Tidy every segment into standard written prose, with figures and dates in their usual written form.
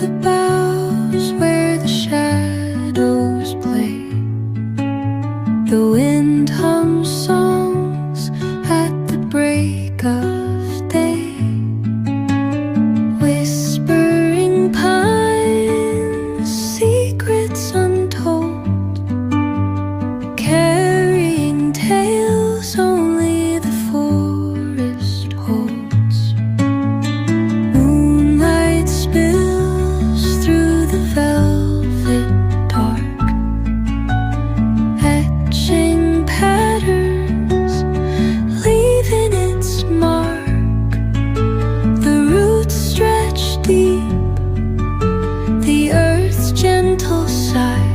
the boughs where the shadows play. The wind hums songs at the break of day. Whispering pines, secrets untold, carrying tales only the forest holds. Moonlight spills through the velvet dark, etching patterns, leaving its mark. The roots stretch deep, the earth's gentle sigh,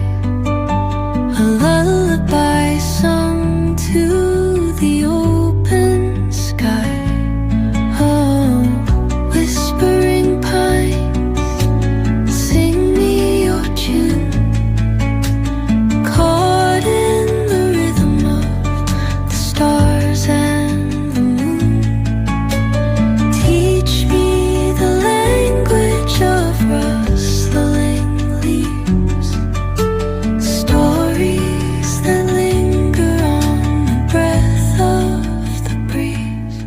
a lullaby sung to the open sky. Oh, whispering pines, sing me your tune, caught in the rhythm of the stars and the moon. Teach me the language of rustling leaves, stories that linger on the breath of the breeze.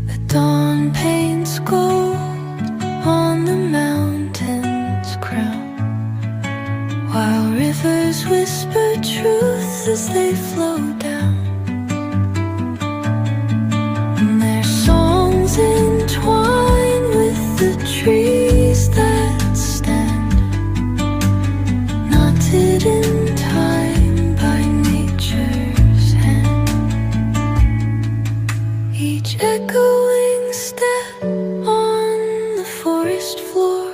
The dawn paints gold on the mountain's crown, while rivers whisper truth as they flow down. And their songs entwine with the trees that stand, knotted in time by nature's hand. Each echoing step on the forest floor